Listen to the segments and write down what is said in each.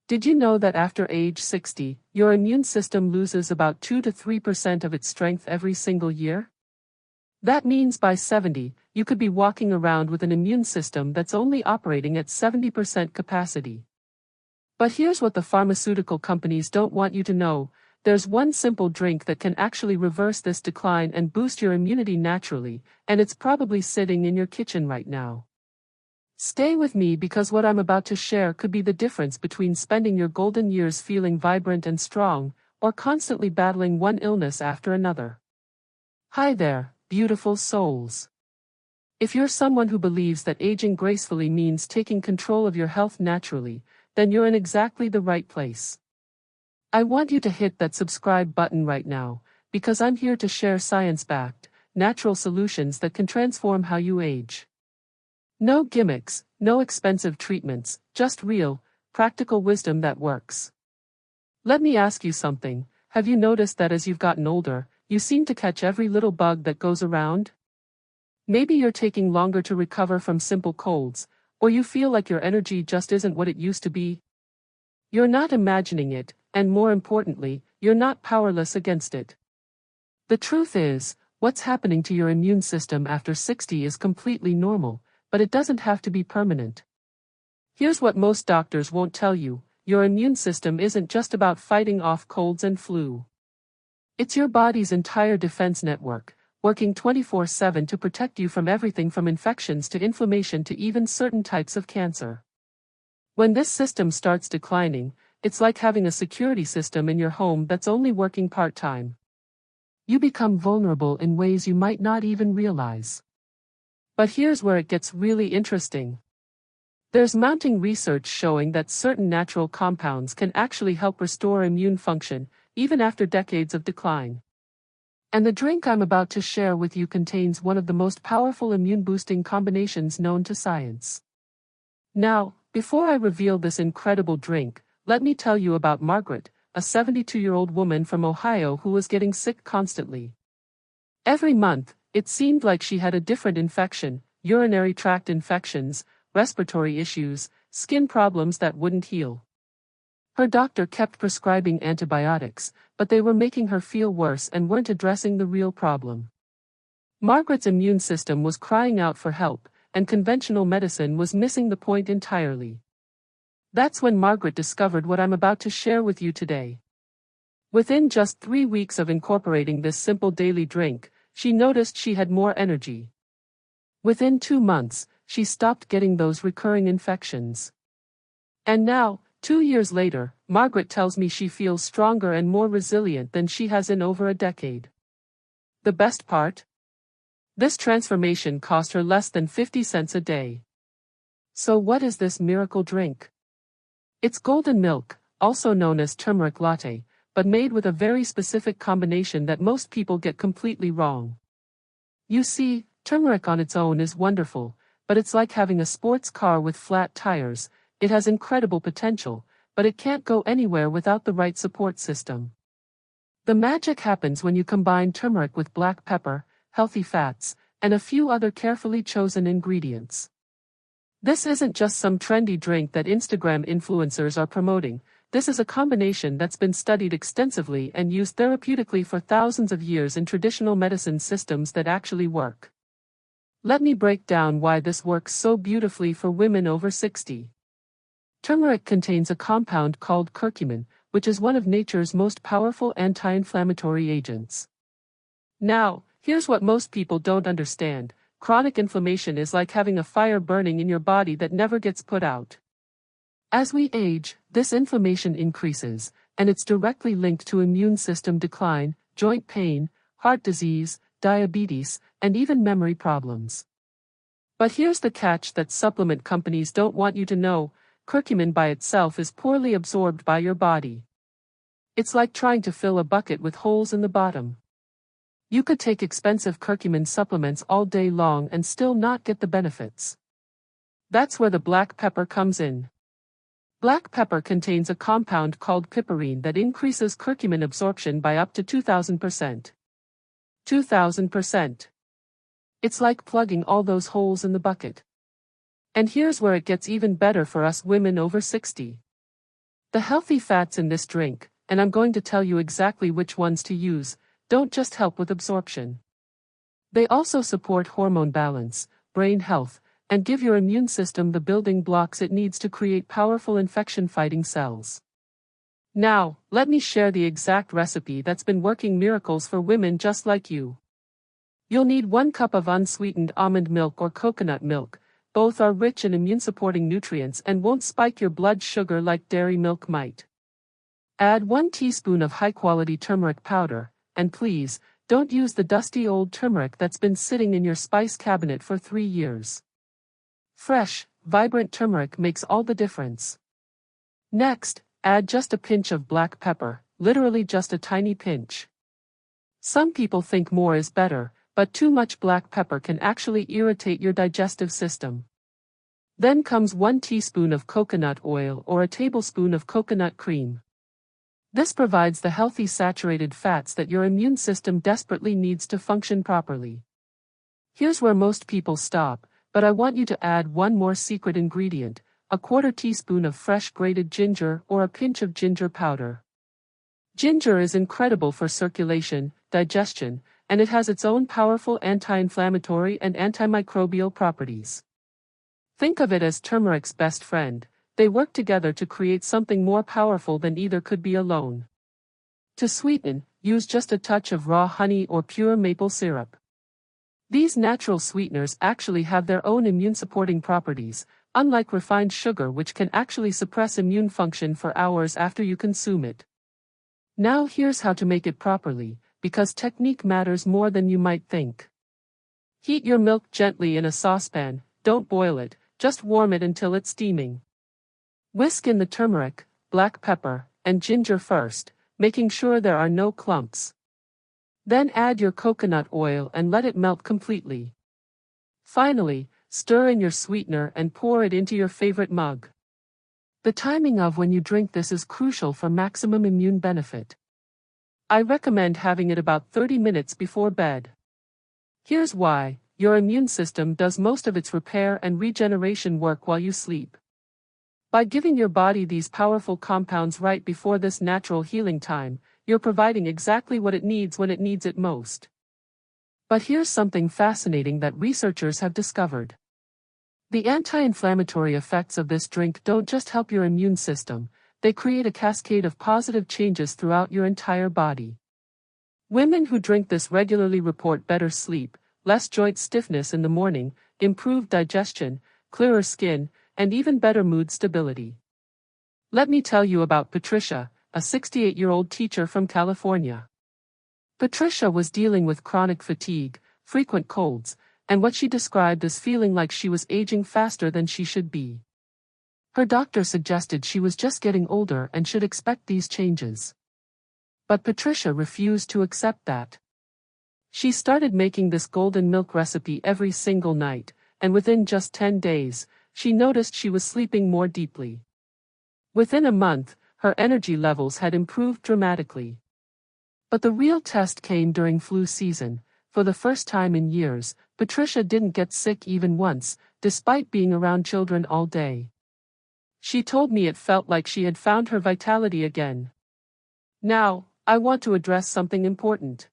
Did you know that after age 60, your immune system loses about 2 to 3% of its strength every single year? That means by 70, you could be walking around with an immune system that's only operating at 70% capacity. But here's what the pharmaceutical companies don't want you to know: there's one simple drink that can actually reverse this decline and boost your immunity naturally, and it's probably sitting in your kitchen right now. Stay with me because what I'm about to share could be the difference between spending your golden years feeling vibrant and strong, or constantly battling one illness after another. Hi there, beautiful souls. If you're someone who believes that aging gracefully means taking control of your health naturally, then you're in exactly the right place. I want you to hit that subscribe button right now, because I'm here to share science-backed, natural solutions that can transform how you age. No gimmicks, no expensive treatments, just real, practical wisdom that works. Let me ask you something: have you noticed that as you've gotten older, you seem to catch every little bug that goes around? Maybe you're taking longer to recover from simple colds, or you feel like your energy just isn't what it used to be. You're not imagining it, and more importantly, you're not powerless against it. The truth is, what's happening to your immune system after 60 is completely normal, but it doesn't have to be permanent. Here's what most doctors won't tell you: your immune system isn't just about fighting off colds and flu. It's your body's entire defense network, working 24/7 to protect you from everything from infections to inflammation to even certain types of cancer. When this system starts declining, it's like having a security system in your home that's only working part-time. You become vulnerable in ways you might not even realize. But here's where it gets really interesting. There's mounting research showing that certain natural compounds can actually help restore immune function, even after decades of decline. And the drink I'm about to share with you contains one of the most powerful immune-boosting combinations known to science. Now, before I reveal this incredible drink, let me tell you about Margaret, a 72-year-old woman from Ohio who was getting sick constantly. Every month, it seemed like she had a different infection: urinary tract infections, respiratory issues, skin problems that wouldn't heal. Her doctor kept prescribing antibiotics, but they were making her feel worse and weren't addressing the real problem. Margaret's immune system was crying out for help, and conventional medicine was missing the point entirely. That's when Margaret discovered what I'm about to share with you today. Within just 3 weeks of incorporating this simple daily drink, she noticed she had more energy. Within 2 months, she stopped getting those recurring infections. And now, 2 years later, Margaret tells me she feels stronger and more resilient than she has in over a decade. The best part? This transformation cost her less than 50 cents a day. So what is this miracle drink? It's golden milk, also known as turmeric latte, but made with a very specific combination that most people get completely wrong. You see, turmeric on its own is wonderful, but it's like having a sports car with flat tires. It has incredible potential, but it can't go anywhere without the right support system. The magic happens when you combine turmeric with black pepper, healthy fats, and a few other carefully chosen ingredients. This isn't just some trendy drink that Instagram influencers are promoting. This is a combination that's been studied extensively and used therapeutically for thousands of years in traditional medicine systems that actually work. Let me break down why this works so beautifully for women over 60. Turmeric contains a compound called curcumin, which is one of nature's most powerful anti-inflammatory agents. Now, here's what most people don't understand: chronic inflammation is like having a fire burning in your body that never gets put out. As we age, this inflammation increases, and it's directly linked to immune system decline, joint pain, heart disease, diabetes, and even memory problems. But here's the catch that supplement companies don't want you to know: curcumin by itself is poorly absorbed by your body. It's like trying to fill a bucket with holes in the bottom. You could take expensive curcumin supplements all day long and still not get the benefits. That's where the black pepper comes in. Black pepper contains a compound called piperine that increases curcumin absorption by up to 2,000%. 2,000%. It's like plugging all those holes in the bucket. And here's where it gets even better for us women over 60. The healthy fats in this drink, and I'm going to tell you exactly which ones to use, don't just help with absorption. They also support hormone balance, brain health, and give your immune system the building blocks it needs to create powerful infection-fighting cells. Now, let me share the exact recipe that's been working miracles for women just like you. You'll need 1 cup of unsweetened almond milk or coconut milk. Both are rich in immune-supporting nutrients and won't spike your blood sugar like dairy milk might. Add 1 teaspoon of high-quality turmeric powder, and please, don't use the dusty old turmeric that's been sitting in your spice cabinet for 3 years. Fresh, vibrant turmeric makes all the difference. Next, add just a pinch of black pepper, literally just a tiny pinch. Some people think more is better, but too much black pepper can actually irritate your digestive system. Then comes 1 teaspoon of coconut oil or a tablespoon of coconut cream. This provides the healthy saturated fats that your immune system desperately needs to function properly. Here's where most people stop, but I want you to add 1 more secret ingredient, a 1/4 teaspoon of fresh grated ginger or a pinch of ginger powder. Ginger is incredible for circulation, digestion, and it has its own powerful anti-inflammatory and antimicrobial properties. Think of it as turmeric's best friend. They work together to create something more powerful than either could be alone. To sweeten, use just a touch of raw honey or pure maple syrup. These natural sweeteners actually have their own immune-supporting properties, unlike refined sugar which can actually suppress immune function for hours after you consume it. Now here's how to make it properly, because technique matters more than you might think. Heat your milk gently in a saucepan, don't boil it, just warm it until it's steaming. Whisk in the turmeric, black pepper, and ginger first, making sure there are no clumps. Then add your coconut oil and let it melt completely. Finally, stir in your sweetener and pour it into your favorite mug. The timing of when you drink this is crucial for maximum immune benefit. I recommend having it about 30 minutes before bed. Here's why: your immune system does most of its repair and regeneration work while you sleep. By giving your body these powerful compounds right before this natural healing time, you're providing exactly what it needs when it needs it most. But here's something fascinating that researchers have discovered. The anti-inflammatory effects of this drink don't just help your immune system, they create a cascade of positive changes throughout your entire body. Women who drink this regularly report better sleep, less joint stiffness in the morning, improved digestion, clearer skin, and even better mood stability. Let me tell you about Patricia, a 68-year-old teacher from California. Patricia was dealing with chronic fatigue, frequent colds, and what she described as feeling like she was aging faster than she should be. Her doctor suggested she was just getting older and should expect these changes. But Patricia refused to accept that. She started making this golden milk recipe every single night, and within just 10 days, she noticed she was sleeping more deeply. Within a month, her energy levels had improved dramatically. But the real test came during flu season. For the first time in years, Patricia didn't get sick even once, despite being around children all day. She told me it felt like she had found her vitality again. Now, I want to address something important.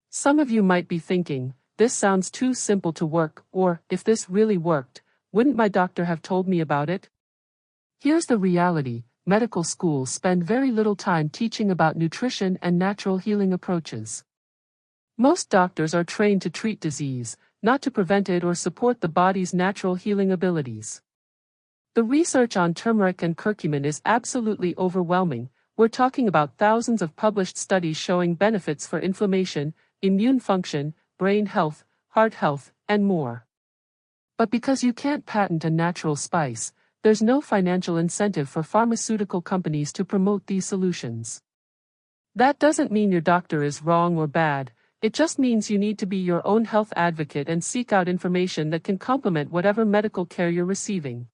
Some of you might be thinking, this sounds too simple to work, or, if this really worked, wouldn't my doctor have told me about it? Here's the reality: medical schools spend very little time teaching about nutrition and natural healing approaches. Most doctors are trained to treat disease, not to prevent it or support the body's natural healing abilities. The research on turmeric and curcumin is absolutely overwhelming. We're talking about thousands of published studies showing benefits for inflammation, immune function, brain health, heart health, and more. But because you can't patent a natural spice, there's no financial incentive for pharmaceutical companies to promote these solutions. That doesn't mean your doctor is wrong or bad, it just means you need to be your own health advocate and seek out information that can complement whatever medical care you're receiving.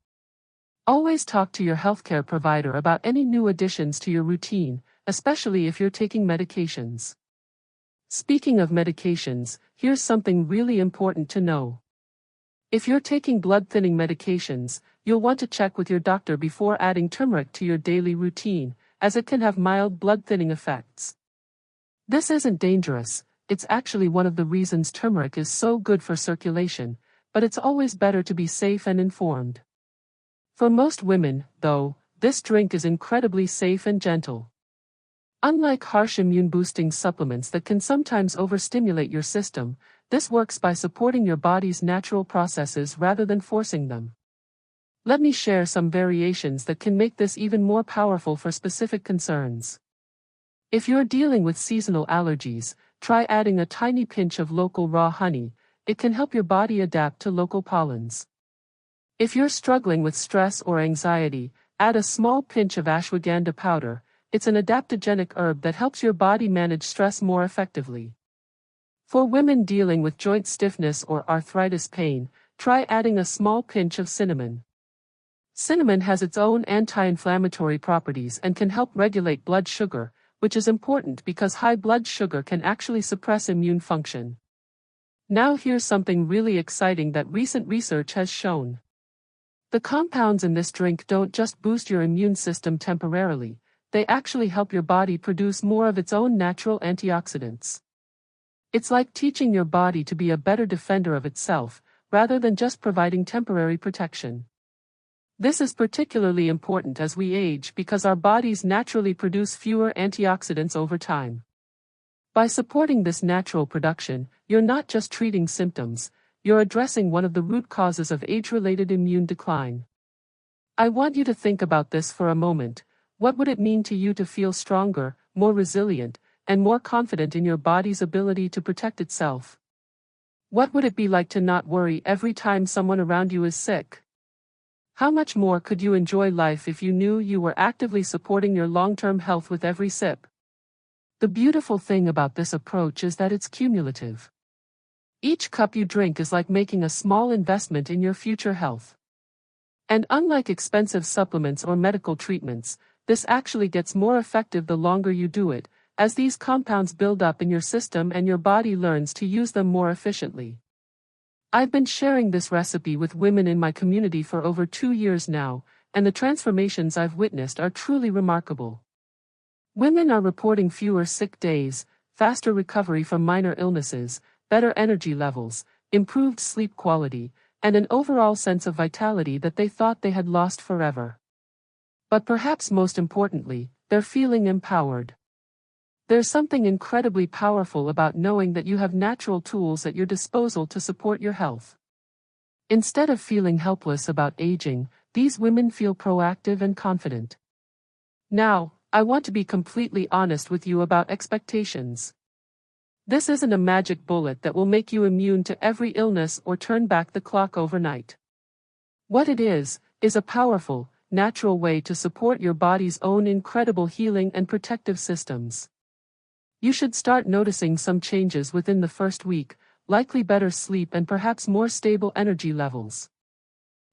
Always talk to your healthcare provider about any new additions to your routine, especially if you're taking medications. Speaking of medications, here's something really important to know. If you're taking blood-thinning medications, you'll want to check with your doctor before adding turmeric to your daily routine, as it can have mild blood-thinning effects. This isn't dangerous, it's actually one of the reasons turmeric is so good for circulation, but it's always better to be safe and informed. For most women, though, this drink is incredibly safe and gentle. Unlike harsh immune-boosting supplements that can sometimes overstimulate your system, this works by supporting your body's natural processes rather than forcing them. Let me share some variations that can make this even more powerful for specific concerns. If you're dealing with seasonal allergies, try adding a tiny pinch of local raw honey. It can help your body adapt to local pollens. If you're struggling with stress or anxiety, add a small pinch of ashwagandha powder. It's an adaptogenic herb that helps your body manage stress more effectively. For women dealing with joint stiffness or arthritis pain, try adding a small pinch of cinnamon. Cinnamon has its own anti-inflammatory properties and can help regulate blood sugar, which is important because high blood sugar can actually suppress immune function. Now here's something really exciting that recent research has shown. The compounds in this drink don't just boost your immune system temporarily, they actually help your body produce more of its own natural antioxidants. It's like teaching your body to be a better defender of itself, rather than just providing temporary protection. This is particularly important as we age because our bodies naturally produce fewer antioxidants over time. By supporting this natural production, you're not just treating symptoms, you're addressing one of the root causes of age-related immune decline. I want you to think about this for a moment. What would it mean to you to feel stronger, more resilient, and more confident in your body's ability to protect itself? What would it be like to not worry every time someone around you is sick? How much more could you enjoy life if you knew you were actively supporting your long-term health with every sip? The beautiful thing about this approach is that it's cumulative. Each cup you drink is like making a small investment in your future health. And unlike expensive supplements or medical treatments, this actually gets more effective the longer you do it, as these compounds build up in your system and your body learns to use them more efficiently. I've been sharing this recipe with women in my community for over 2 years now, and the transformations I've witnessed are truly remarkable. Women are reporting fewer sick days, faster recovery from minor illnesses, better energy levels, improved sleep quality, and an overall sense of vitality that they thought they had lost forever. But perhaps most importantly, they're feeling empowered. There's something incredibly powerful about knowing that you have natural tools at your disposal to support your health. Instead of feeling helpless about aging, these women feel proactive and confident. Now, I want to be completely honest with you about expectations. This isn't a magic bullet that will make you immune to every illness or turn back the clock overnight. What it is a powerful, natural way to support your body's own incredible healing and protective systems. You should start noticing some changes within the first week, likely better sleep and perhaps more stable energy levels.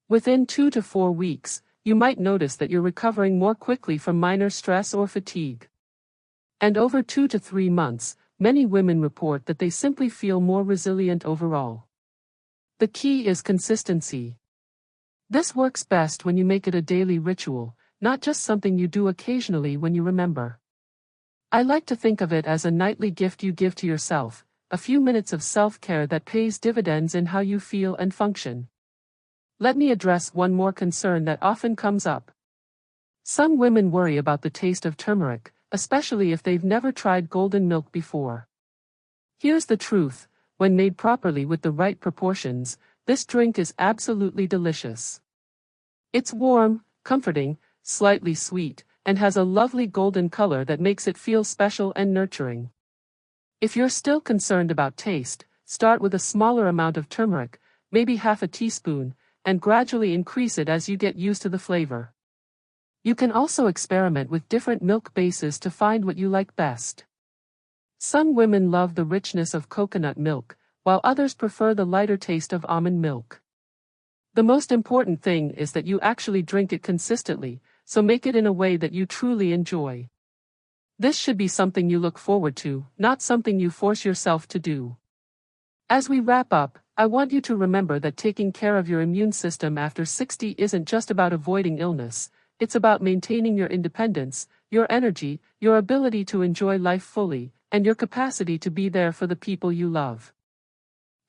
Within 2 to 4 weeks, you might notice that you're recovering more quickly from minor stress or fatigue. And over 2 to 3 months, many women report that they simply feel more resilient overall. The key is consistency. This works best when you make it a daily ritual, not just something you do occasionally when you remember. I like to think of it as a nightly gift you give to yourself, a few minutes of self-care that pays dividends in how you feel and function. Let me address one more concern that often comes up. Some women worry about the taste of turmeric, especially if they've never tried golden milk before. Here's the truth, when made properly with the right proportions, this drink is absolutely delicious. It's warm, comforting, slightly sweet, and has a lovely golden color that makes it feel special and nurturing. If you're still concerned about taste, start with a smaller amount of turmeric, maybe half a teaspoon, and gradually increase it as you get used to the flavor. You can also experiment with different milk bases to find what you like best. Some women love the richness of coconut milk, while others prefer the lighter taste of almond milk. The most important thing is that you actually drink it consistently, so make it in a way that you truly enjoy. This should be something you look forward to, not something you force yourself to do. As we wrap up, I want you to remember that taking care of your immune system after 60 isn't just about avoiding illness, it's about maintaining your independence, your energy, your ability to enjoy life fully, and your capacity to be there for the people you love.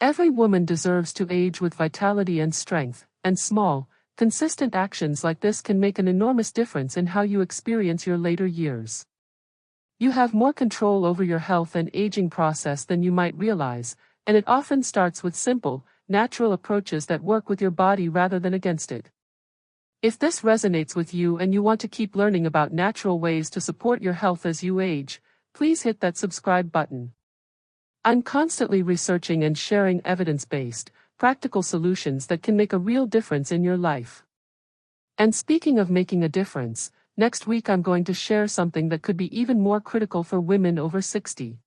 Every woman deserves to age with vitality and strength, and small, consistent actions like this can make an enormous difference in how you experience your later years. You have more control over your health and aging process than you might realize, and it often starts with simple, natural approaches that work with your body rather than against it. If this resonates with you and you want to keep learning about natural ways to support your health as you age, please hit that subscribe button. I'm constantly researching and sharing evidence-based, practical solutions that can make a real difference in your life. And speaking of making a difference, next week I'm going to share something that could be even more critical for women over 60.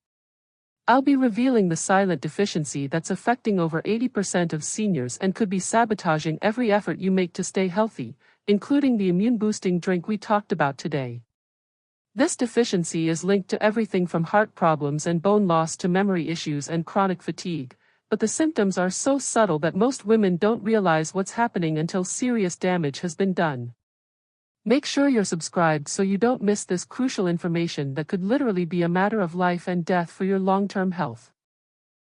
I'll be revealing the silent deficiency that's affecting over 80% of seniors and could be sabotaging every effort you make to stay healthy, including the immune-boosting drink we talked about today. This deficiency is linked to everything from heart problems and bone loss to memory issues and chronic fatigue, but the symptoms are so subtle that most women don't realize what's happening until serious damage has been done. Make sure you're subscribed so you don't miss this crucial information that could literally be a matter of life and death for your long-term health.